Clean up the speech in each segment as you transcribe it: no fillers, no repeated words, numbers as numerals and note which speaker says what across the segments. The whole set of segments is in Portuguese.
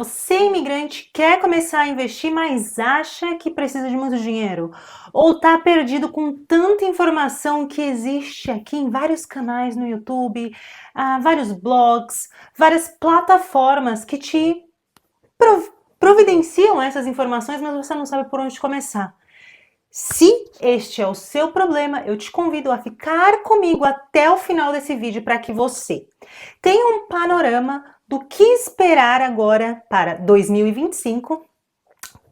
Speaker 1: Você, imigrante, quer começar a investir, mas acha que precisa de muito dinheiro? Ou está perdido com tanta informação que existe aqui em vários canais no YouTube, vários blogs, várias plataformas que te providenciam essas informações, mas você não sabe por onde começar. Se este é o seu problema, eu te convido a ficar comigo até o final desse vídeo para que você tenha um panorama do que esperar agora para 2025,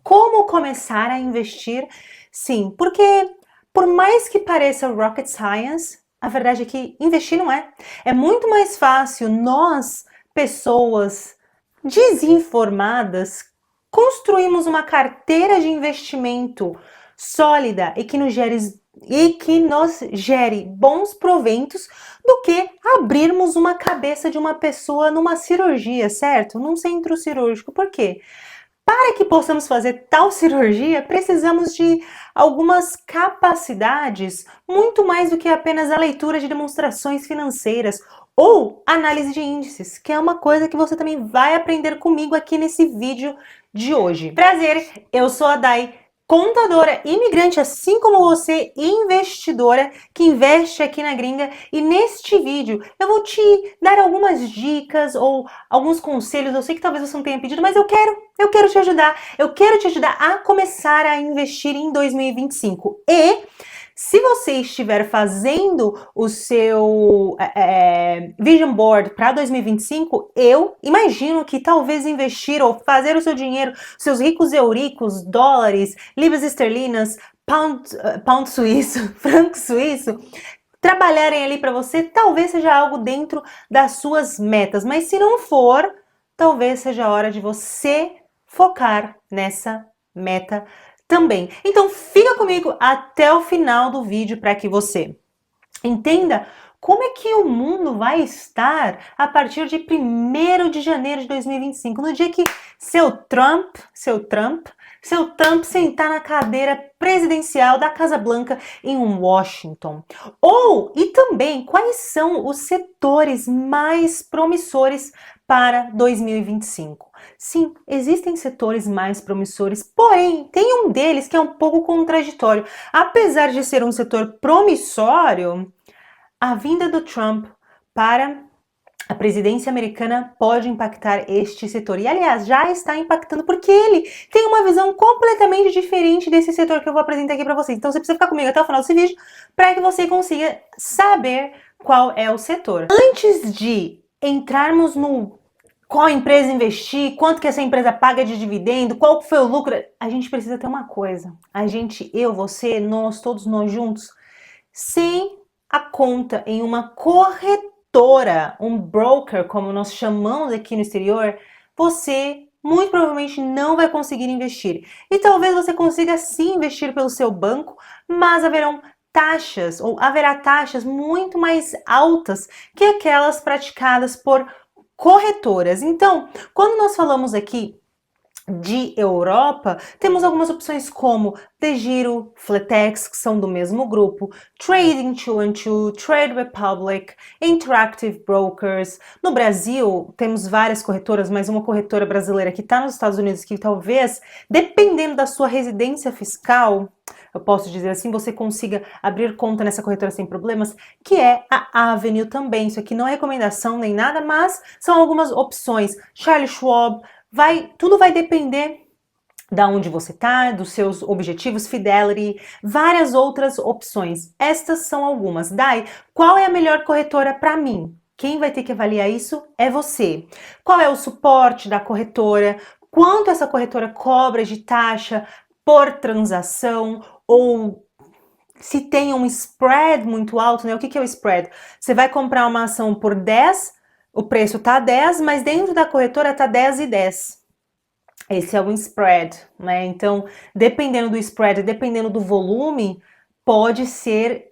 Speaker 1: como começar a investir. Sim, porque por mais que pareça rocket science, a verdade é que investir não é. É muito mais fácil nós, pessoas desinformadas, construímos uma carteira de investimento sólida e que nos gere bons proventos do que abrirmos uma cabeça de uma pessoa numa cirurgia, certo? Num centro cirúrgico. Por quê? Para que possamos fazer tal cirurgia, precisamos de algumas capacidades muito mais do que apenas a leitura de demonstrações financeiras ou análise de índices, que é uma coisa que você também vai aprender comigo aqui nesse vídeo de hoje. Prazer, eu sou a Dai, contadora imigrante, assim como você, investidora que investe aqui na gringa, e neste vídeo eu vou te dar algumas dicas ou alguns conselhos. Eu sei que talvez você não tenha pedido, mas eu quero te ajudar. Eu quero te ajudar a começar a investir em 2025. E se você estiver fazendo o seu Vision Board para 2025, eu imagino que talvez investir ou fazer o seu dinheiro, seus ricos euricos, dólares, libras esterlinas, pound suíço, franco suíço, trabalharem ali para você, talvez seja algo dentro das suas metas. Mas se não for, talvez seja a hora de você focar nessa meta também. Então fica comigo até o final do vídeo para que você entenda como é que o mundo vai estar a partir de 1º de janeiro de 2025, no dia que seu Trump sentar na cadeira presidencial da Casa Branca em Washington. E também quais são os setores mais promissores para 2025. Sim, existem setores mais promissores, porém, tem um deles que é um pouco contraditório. Apesar de ser um setor promissório, a vinda do Trump para a presidência americana pode impactar este setor. E, aliás, já está impactando porque ele tem uma visão completamente diferente desse setor que eu vou apresentar aqui para vocês. Então, você precisa ficar comigo até o final desse vídeo para que você consiga saber qual é o setor. Antes de entrarmos no qual empresa investir, quanto que essa empresa paga de dividendo, qual foi o lucro, a gente precisa ter uma coisa. A gente, eu, você, nós, todos nós juntos, sem a conta em uma corretora, um broker, como nós chamamos aqui no exterior, você muito provavelmente não vai conseguir investir. E talvez você consiga sim investir pelo seu banco, mas haverá taxas muito mais altas que aquelas praticadas por corretoras. Então, quando nós falamos aqui de Europa, temos algumas opções como DeGiro, Flatex, que são do mesmo grupo, Trading212, Trade Republic, Interactive Brokers. No Brasil, temos várias corretoras, mas uma corretora brasileira que está nos Estados Unidos, que talvez, dependendo da sua residência fiscal, eu posso dizer assim, você consiga abrir conta nessa corretora sem problemas, que é a Avenue também. Isso aqui não é recomendação nem nada, mas são algumas opções. Charles Schwab, tudo vai depender da onde você tá, dos seus objetivos, Fidelity, várias outras opções. Estas são algumas. Dai, qual é a melhor corretora para mim? Quem vai ter que avaliar isso é você. Qual é o suporte da corretora? Quanto essa corretora cobra de taxa por transação? Ou se tem um spread muito alto, né? O que é o spread? Você vai comprar uma ação por 10, o preço tá 10, mas dentro da corretora tá 10 e 10. Esse é um spread, né? Então, dependendo do spread, dependendo do volume, pode ser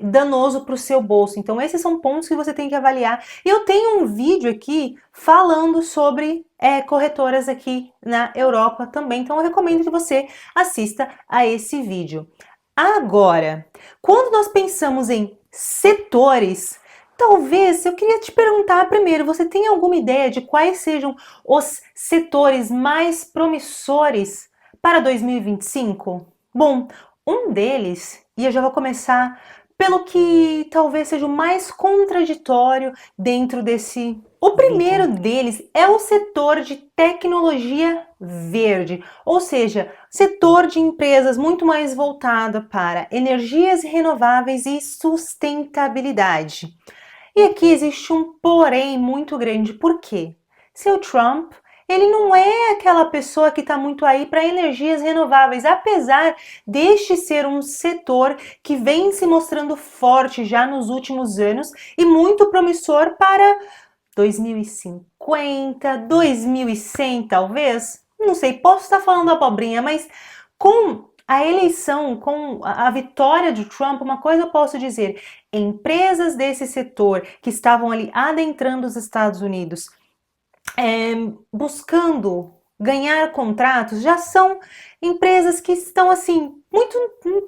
Speaker 1: danoso para o seu bolso. Então, esses são pontos que você tem que avaliar. E eu tenho um vídeo aqui falando sobre corretoras aqui na Europa também. Então, eu recomendo que você assista a esse vídeo. Agora, quando nós pensamos em setores, talvez eu queria te perguntar primeiro, você tem alguma ideia de quais sejam os setores mais promissores para 2025? Bom, um deles, e eu já vou começar pelo que talvez seja o mais contraditório dentro desse. O primeiro deles é o setor de tecnologia verde, ou seja, setor de empresas muito mais voltado para energias renováveis e sustentabilidade. E aqui existe um porém muito grande. Por quê? Seu Trump, ele não é aquela pessoa que está muito aí para energias renováveis, apesar deste ser um setor que vem se mostrando forte já nos últimos anos e muito promissor para 2050, 2100 talvez. Não sei, posso estar falando abobrinha, mas com a eleição, com a vitória de Trump, uma coisa eu posso dizer: empresas desse setor que estavam ali adentrando os Estados Unidos, buscando ganhar contratos, já são empresas que estão assim muito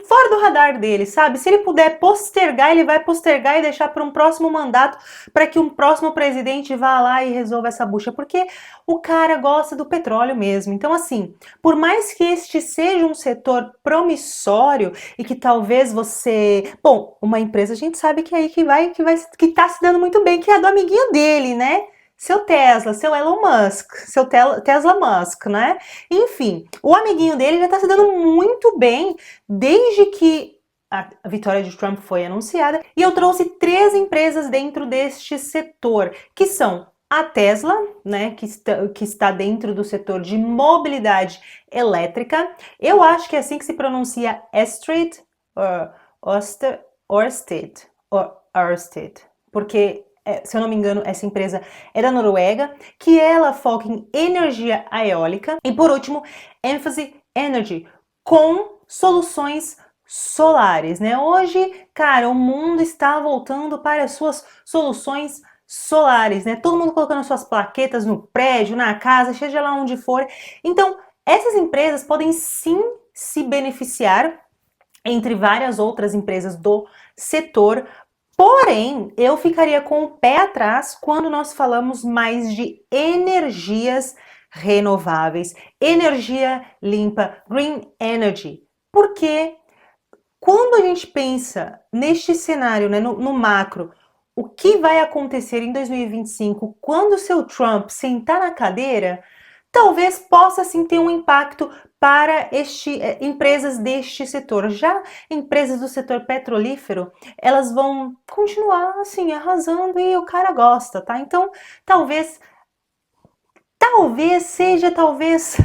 Speaker 1: fora do radar dele, sabe? Se ele puder postergar, ele vai postergar e deixar para um próximo mandato, para que um próximo presidente vá lá e resolva essa bucha, porque o cara gosta do petróleo mesmo. Então, assim, por mais que este seja um setor promissório e que talvez você, bom, uma empresa a gente sabe que é aí que tá se dando muito bem, que é a do amiguinho dele, né? Seu Tesla, seu Elon Musk, seu Tesla Musk, né? Enfim, o amiguinho dele já está se dando muito bem desde que a vitória de Trump foi anunciada. E eu trouxe 3 empresas dentro deste setor, que são a Tesla, né, que está dentro do setor de mobilidade elétrica. Eu acho que é assim que se pronuncia Ørsted, porque se eu não me engano, essa empresa é da Noruega, que ela foca em energia eólica. E por último, Ênfase Energy, com soluções solares, né? Hoje, cara, o mundo está voltando para as suas soluções solares, né? Todo mundo colocando suas plaquetas no prédio, na casa, seja lá onde for. Então, essas empresas podem sim se beneficiar, entre várias outras empresas do setor. Porém, eu ficaria com o pé atrás quando nós falamos mais de energias renováveis, energia limpa, green energy. Porque quando a gente pensa neste cenário, né, no macro, o que vai acontecer em 2025 quando o seu Trump sentar na cadeira, talvez possa sim ter um impacto para empresas deste setor. Já empresas do setor petrolífero, elas vão continuar assim arrasando e o cara gosta, tá? Então, talvez seja, talvez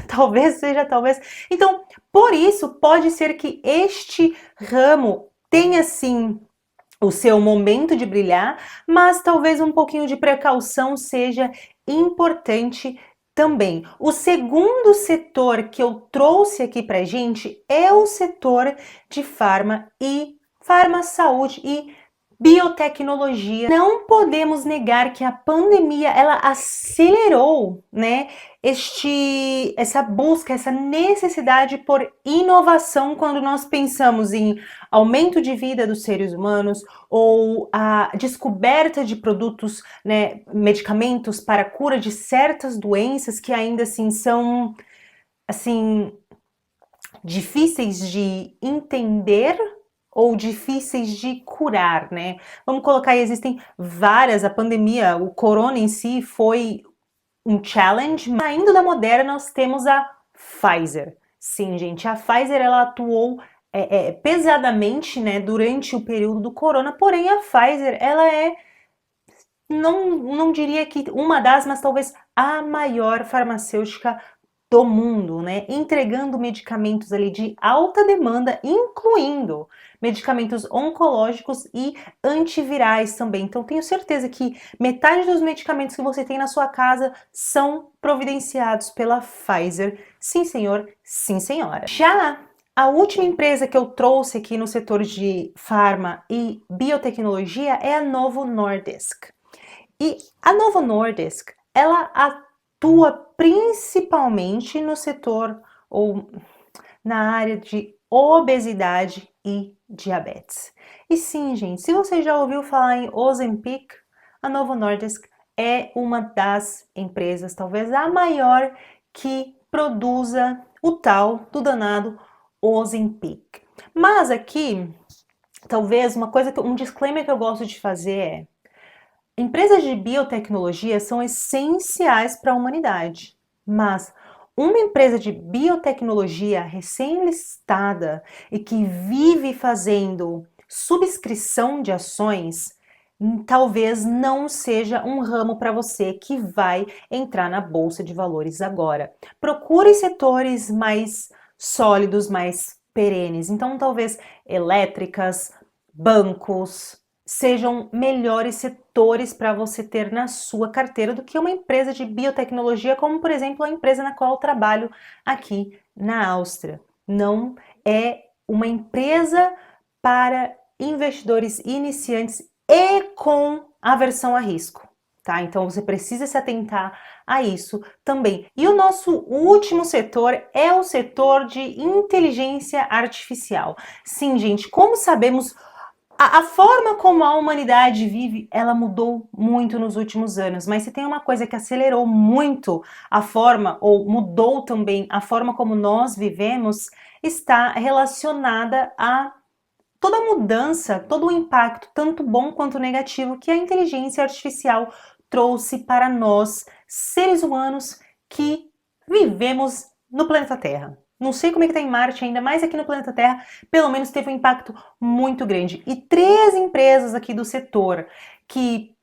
Speaker 1: seja, talvez. Então, por isso pode ser que este ramo tenha sim o seu momento de brilhar, mas talvez um pouquinho de precaução seja importante também. O segundo setor que eu trouxe aqui pra gente é o setor de farma, saúde e biotecnologia. Não podemos negar que a pandemia ela acelerou, né, essa busca, essa necessidade por inovação quando nós pensamos em aumento de vida dos seres humanos ou a descoberta de produtos, né, medicamentos para a cura de certas doenças que ainda assim são assim difíceis de entender ou difíceis de curar, né? Vamos colocar aí, existem várias, a pandemia, o corona em si foi um challenge, mas saindo da Moderna nós temos a Pfizer. Sim, gente, a Pfizer ela atuou pesadamente, né, durante o período do corona, porém a Pfizer ela não diria que uma das, mas talvez a maior farmacêutica do mundo, né? Entregando medicamentos ali de alta demanda, incluindo medicamentos oncológicos e antivirais também. Então, tenho certeza que metade dos medicamentos que você tem na sua casa são providenciados pela Pfizer. Sim, senhor, sim, senhora. Já a última empresa que eu trouxe aqui no setor de farma e biotecnologia é a Novo Nordisk. E a Novo Nordisk, ela atua principalmente no setor ou na área de obesidade e diabetes. E sim, gente, se você já ouviu falar em Ozempic, a Novo Nordisk é uma das empresas, talvez a maior, que produza o tal do danado Ozempic. Mas aqui, talvez um disclaimer que eu gosto de fazer é: empresas de biotecnologia são essenciais para a humanidade, mas uma empresa de biotecnologia recém-listada e que vive fazendo subscrição de ações, talvez não seja um ramo para você que vai entrar na bolsa de valores agora. Procure setores mais sólidos, mais perenes. Então, talvez elétricas, bancos, sejam melhores setores para você ter na sua carteira do que uma empresa de biotecnologia, como por exemplo a empresa na qual eu trabalho aqui na Áustria. Não é uma empresa para investidores iniciantes e com aversão a risco, tá? Então você precisa se atentar a isso também. E o nosso último setor é o setor de inteligência artificial. Sim, gente, como sabemos, a forma como a humanidade vive, ela mudou muito nos últimos anos, mas se tem uma coisa que acelerou muito a forma, ou mudou também a forma como nós vivemos, está relacionada a toda a mudança, todo o impacto, tanto bom quanto negativo, que a inteligência artificial trouxe para nós, seres humanos que vivemos no planeta Terra. Não sei como é que tá em Marte ainda, mas aqui no planeta Terra, pelo menos teve um impacto muito grande. E 3 empresas aqui do setor que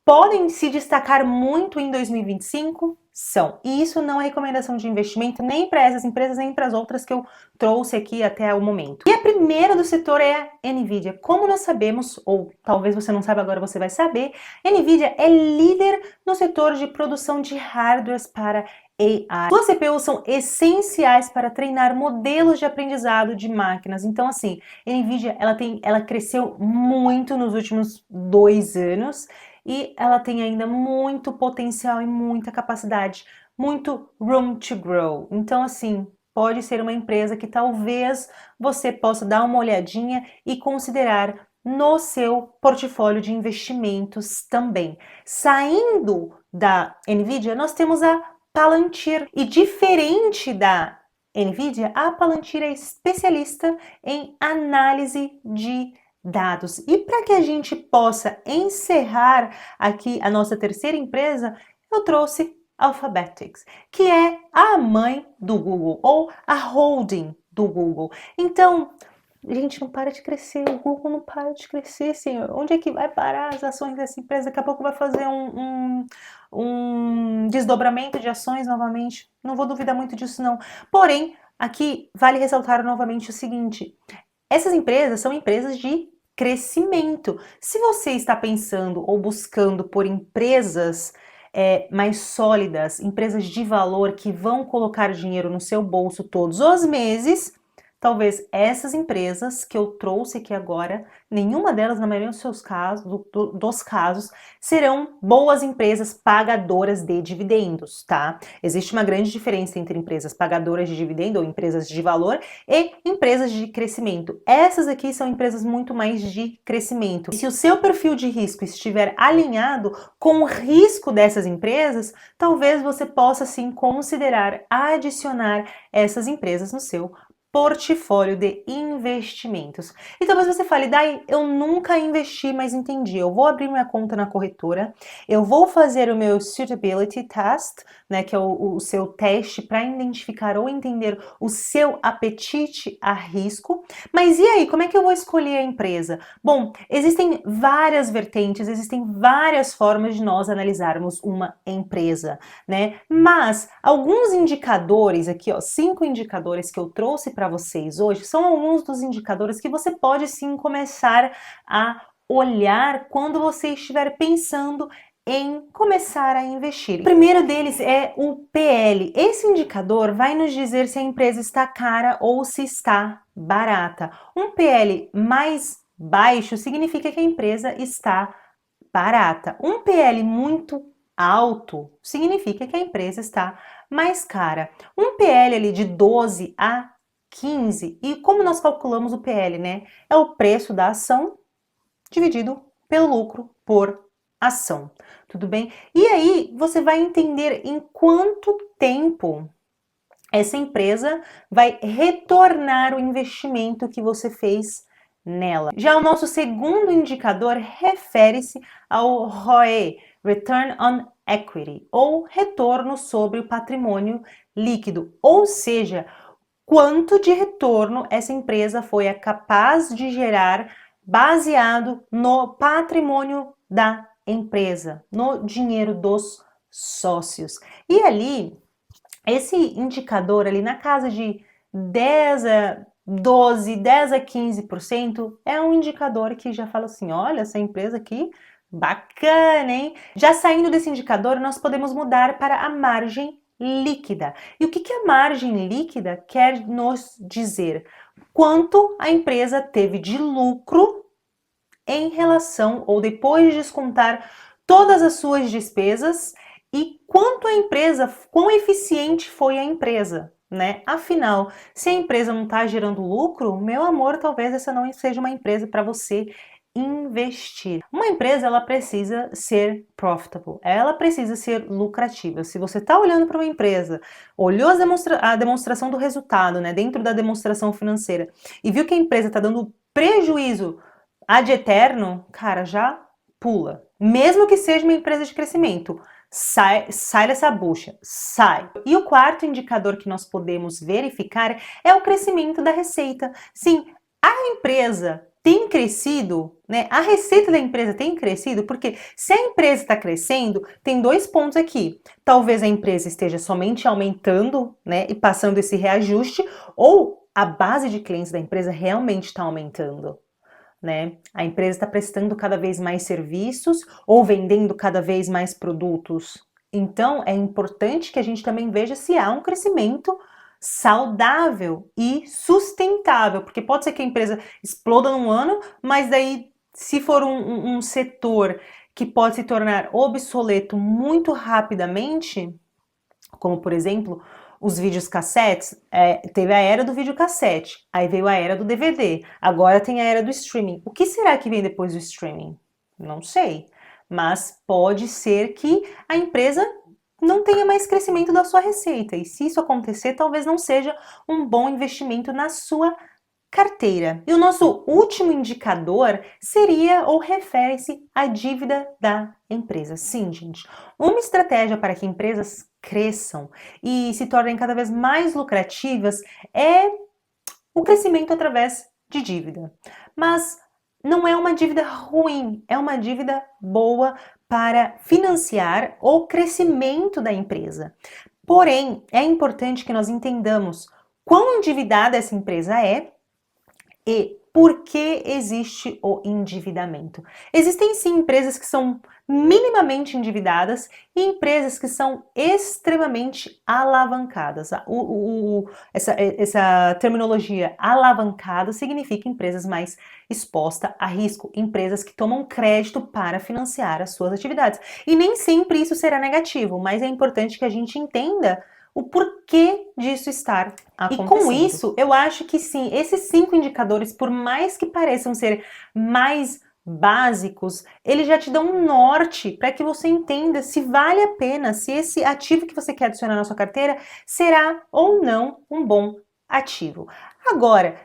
Speaker 1: podem se destacar muito em 2025 são. E isso não é recomendação de investimento nem para essas empresas, nem para as outras que eu trouxe aqui até o momento. E a primeira do setor é a Nvidia. Como nós sabemos, ou talvez você não saiba agora, você vai saber, a Nvidia é líder no setor de produção de hardwares para AI. Suas CPUs são essenciais para treinar modelos de aprendizado de máquinas. Então, assim, a Nvidia ela cresceu muito nos últimos 2 anos e ela tem ainda muito potencial e muita capacidade, muito room to grow. Então, assim, pode ser uma empresa que talvez você possa dar uma olhadinha e considerar no seu portfólio de investimentos também. Saindo da Nvidia, nós temos a Palantir. E diferente da Nvidia, a Palantir é especialista em análise de dados. E para que a gente possa encerrar aqui a nossa terceira empresa, eu trouxe Alphabetics, que é a mãe do Google, ou a holding do Google. Então, gente, não para de crescer, o Google não para de crescer, senhor. Onde é que vai parar as ações dessa empresa? Daqui a pouco vai fazer um desdobramento de ações novamente. Não vou duvidar muito disso, não. Porém, aqui vale ressaltar novamente o seguinte: essas empresas são empresas de crescimento. Se você está pensando ou buscando por empresas mais sólidas, empresas de valor que vão colocar dinheiro no seu bolso todos os meses, talvez essas empresas que eu trouxe aqui agora, nenhuma delas, na maioria dos seus casos, dos casos, serão boas empresas pagadoras de dividendos, tá? Existe uma grande diferença entre empresas pagadoras de dividendo ou empresas de valor e empresas de crescimento. Essas aqui são empresas muito mais de crescimento. E se o seu perfil de risco estiver alinhado com o risco dessas empresas, talvez você possa sim considerar adicionar essas empresas no seu portfólio de investimentos. E talvez você fale: Dai, eu nunca investi, mas entendi. Eu vou abrir minha conta na corretora, eu vou fazer o meu suitability test, né, que é o seu teste para identificar ou entender o seu apetite a risco. Mas e aí, como é que eu vou escolher a empresa? Bom, existem várias vertentes, existem várias formas de nós analisarmos uma empresa, né? Mas alguns indicadores aqui, ó, 5 indicadores que eu trouxe para vocês hoje, são alguns dos indicadores que você pode sim começar a olhar quando você estiver pensando em começar a investir. O primeiro deles é o PL. Esse indicador vai nos dizer se a empresa está cara ou se está barata. Um PL mais baixo significa que a empresa está barata. Um PL muito alto significa que a empresa está mais cara. Um PL ali de 12 a 15. E como nós calculamos o PL, né? É o preço da ação dividido pelo lucro por ação. Tudo bem? E aí você vai entender em quanto tempo essa empresa vai retornar o investimento que você fez nela. Já o nosso segundo indicador refere-se ao ROE, Return on Equity, ou retorno sobre o patrimônio líquido, ou seja, quanto de retorno essa empresa foi capaz de gerar baseado no patrimônio da empresa, no dinheiro dos sócios. E ali esse indicador ali na casa de 10 a 12, 10 a 15% é um indicador que já fala assim, olha, essa empresa aqui, bacana, hein? Já saindo desse indicador, nós podemos mudar para a margem líquida. E o que a margem líquida quer nos dizer? Quanto a empresa teve de lucro em relação ou depois de descontar todas as suas despesas e quanto a empresa, quão eficiente foi a empresa, né? Afinal, se a empresa não está gerando lucro, meu amor, talvez essa não seja uma empresa para você investir. Uma empresa, ela precisa ser profitable, ela precisa ser lucrativa. Se você está olhando para uma empresa, olhou a demonstração do resultado, né, dentro da demonstração financeira, e viu que a empresa está dando prejuízo ad eterno, cara, já pula. Mesmo que seja uma empresa de crescimento, sai dessa bucha, sai. E o quarto indicador que nós podemos verificar é o crescimento da receita. Sim, a empresa tem crescido, né? A receita da empresa tem crescido, porque se a empresa está crescendo, tem dois pontos aqui. Talvez a empresa esteja somente aumentando, né, e passando esse reajuste, ou a base de clientes da empresa realmente está aumentando. Né? A empresa está prestando cada vez mais serviços ou vendendo cada vez mais produtos. Então, é importante que a gente também veja se há um crescimento saudável e sustentável, porque pode ser que a empresa exploda num ano, mas daí, se for um setor que pode se tornar obsoleto muito rapidamente, como por exemplo os vídeos cassetes, teve a era do videocassete, aí veio a era do DVD, agora tem a era do streaming. O que será que vem depois do streaming? Não sei, mas pode ser que a empresa não tenha mais crescimento da sua receita, e se isso acontecer, talvez não seja um bom investimento na sua carteira. E o nosso último indicador seria ou refere-se à dívida da empresa. Sim, gente, uma estratégia para que empresas cresçam e se tornem cada vez mais lucrativas é o crescimento através de dívida. Mas não é uma dívida ruim, é uma dívida boa para financiar o crescimento da empresa. Porém, é importante que nós entendamos quão endividada essa empresa é e por que existe o endividamento. Existem sim empresas que são minimamente endividadas e empresas que são extremamente alavancadas. Essa terminologia alavancada significa empresas mais expostas a risco, empresas que tomam crédito para financiar as suas atividades. E nem sempre isso será negativo, mas é importante que a gente entenda o porquê disso estar acontecendo. E com isso, eu acho que sim, esses 5 indicadores, por mais que pareçam ser mais básicos, eles já te dão um norte para que você entenda se vale a pena, se esse ativo que você quer adicionar na sua carteira será ou não um bom ativo. Agora,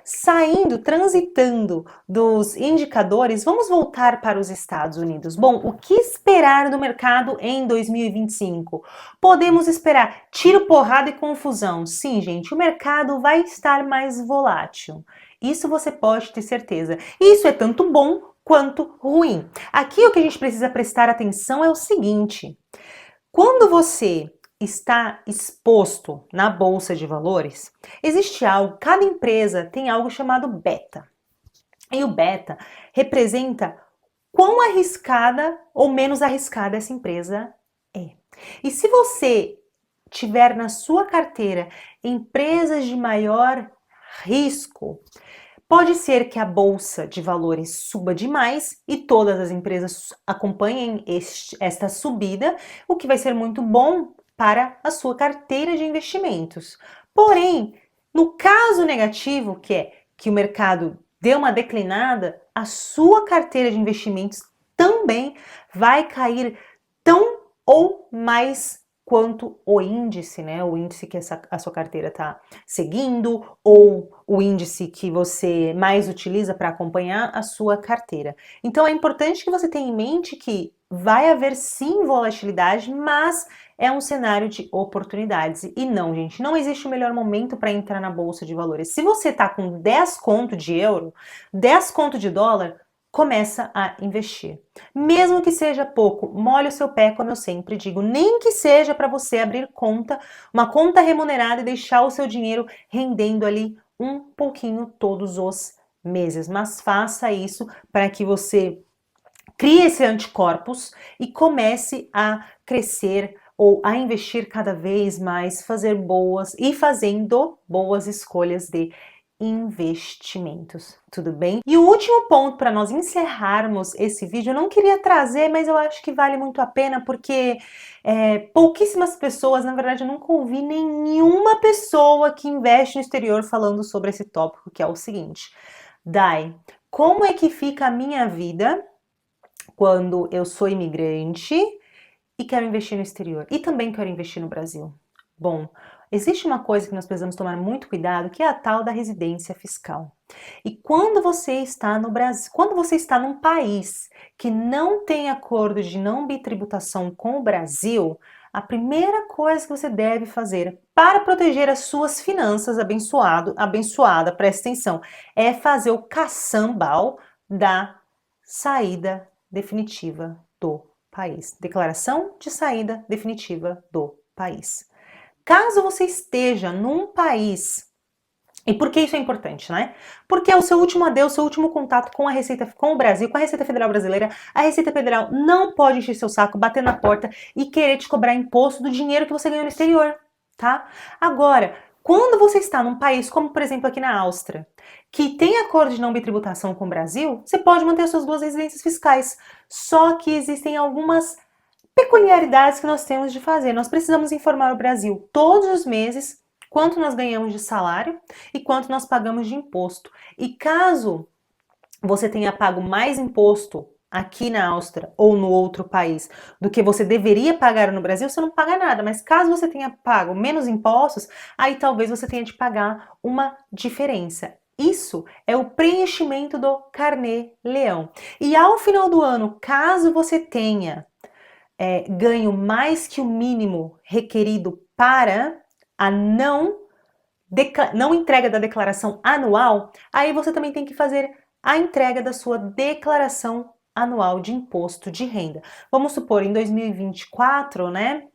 Speaker 1: transitando dos indicadores, vamos voltar para os Estados Unidos. Bom, o que esperar do mercado em 2025? Podemos esperar tiro, porrada e confusão. Sim, gente, o mercado vai estar mais volátil. Isso você pode ter certeza. Isso é tanto bom quanto ruim. Aqui o que a gente precisa prestar atenção é o seguinte: quando você está exposto na bolsa de valores, existe algo, cada empresa tem algo chamado beta. E o beta representa quão arriscada ou menos arriscada essa empresa é. E se você tiver na sua carteira empresas de maior risco, pode ser que a bolsa de valores suba demais e todas as empresas acompanhem esta subida, o que vai ser muito bom para a sua carteira de investimentos. Porém, No caso negativo, que é que o mercado deu uma declinada, a sua carteira de investimentos também vai cair tão ou mais quanto o índice, né? O índice que a sua carteira está seguindo, ou o índice que você mais utiliza para acompanhar a sua carteira. Então é importante que você tenha em mente que vai haver sim volatilidade, mas é um cenário de oportunidades. E não, gente, não existe o melhor momento para entrar na bolsa de valores. Se você está com 10 conto de euro, 10 conto de dólar, começa a investir. Mesmo que seja pouco, molhe o seu pé, como eu sempre digo, nem que seja para você abrir conta, uma conta remunerada e deixar o seu dinheiro rendendo ali um pouquinho todos os meses. Mas faça isso para que você crie esse anticorpos e comece a crescer ou a investir cada vez mais, fazendo boas escolhas de investimentos, tudo bem? E o último ponto para nós encerrarmos esse vídeo, eu não queria trazer, mas eu acho que vale muito a pena porque pouquíssimas pessoas, na verdade eu nunca ouvi nenhuma pessoa que investe no exterior falando sobre esse tópico, que é o seguinte: Dai, como é que fica a minha vida quando eu sou imigrante e quero investir no exterior e também quero investir no Brasil? Bom, existe uma coisa que nós precisamos tomar muito cuidado, que é a tal da residência fiscal. E quando você está no Brasil, quando você está num país que não tem acordo de não bitributação com o Brasil, a primeira coisa que você deve fazer para proteger as suas finanças, abençoada, presta atenção, é fazer o caçambal da saída definitiva do país. Declaração de saída definitiva do país. Caso você esteja num país, e por que isso é importante, né? Porque é o seu último adeus, seu último contato com a Receita, com o Brasil, com a Receita Federal Brasileira. A Receita Federal não pode encher seu saco, bater na porta e querer te cobrar imposto do dinheiro que você ganhou no exterior, tá? Agora, quando você está num país, como por exemplo aqui na Áustria, que tem acordo de não bitributação com o Brasil, você pode manter as suas duas residências fiscais. Só que existem algumas peculiaridades que nós temos de fazer. Nós precisamos informar o Brasil todos os meses quanto nós ganhamos de salário e quanto nós pagamos de imposto. E caso você tenha pago mais imposto aqui na Áustria ou no outro país do que você deveria pagar no Brasil, você não paga nada. Mas caso você tenha pago menos impostos, aí talvez você tenha de pagar uma diferença. Isso é o preenchimento do Carnê Leão. E ao final do ano, caso você tenha ganho mais que o mínimo requerido para a não entrega da declaração anual, aí você também tem que fazer a entrega da sua declaração anual de imposto de renda. Vamos supor, em 2024, né?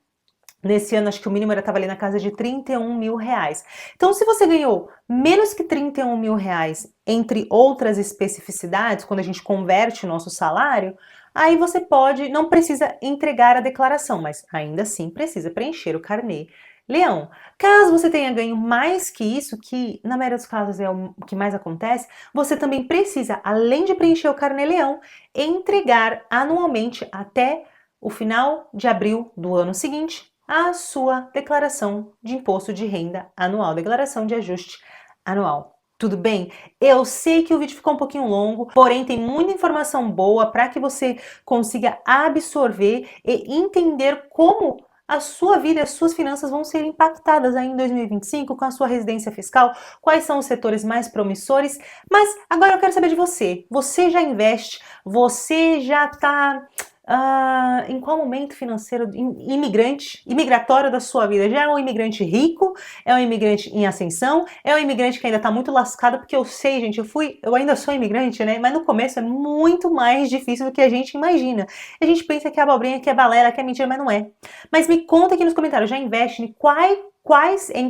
Speaker 1: Nesse ano, acho que o mínimo estava ali na casa de 31 mil reais. Então, se você ganhou menos que 31 mil reais, entre outras especificidades, quando a gente converte o nosso salário, aí você não precisa entregar a declaração, mas ainda assim precisa preencher o carnê Leão. Caso você tenha ganho mais que isso, que na maioria dos casos é o que mais acontece, você também precisa, além de preencher o carnê Leão, entregar anualmente até o final de abril do ano seguinte a sua declaração de imposto de renda anual, declaração de ajuste anual. Tudo bem? Eu sei que o vídeo ficou um pouquinho longo, porém tem muita informação boa para que você consiga absorver e entender como a sua vida e as suas finanças vão ser impactadas aí em 2025 com a sua residência fiscal, quais são os setores mais promissores. Mas agora eu quero saber de você. Você já investe? Você já está em qual momento financeiro imigratório da sua vida? Já é um imigrante rico? É um imigrante em ascensão? É um imigrante que ainda está muito lascado? Porque eu sei, gente, eu ainda sou imigrante, né? Mas no começo é muito mais difícil do que a gente imagina. A gente pensa que é abobrinha, que é balela, que é mentira, mas não é. Mas me conta aqui nos comentários, já investe em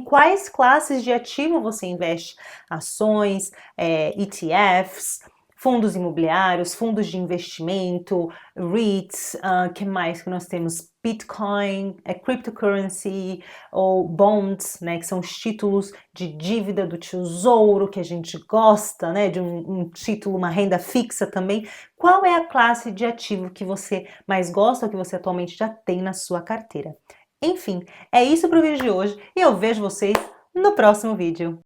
Speaker 1: quais classes de ativo você investe? Ações, ETFs, fundos imobiliários, fundos de investimento, REITs, que mais que nós temos? Bitcoin, cryptocurrency ou bonds, né, que são os títulos de dívida do tesouro que a gente gosta, né, de um título, uma renda fixa também. Qual é a classe de ativo que você mais gosta ou que você atualmente já tem na sua carteira? Enfim, é isso para o vídeo de hoje e eu vejo vocês no próximo vídeo.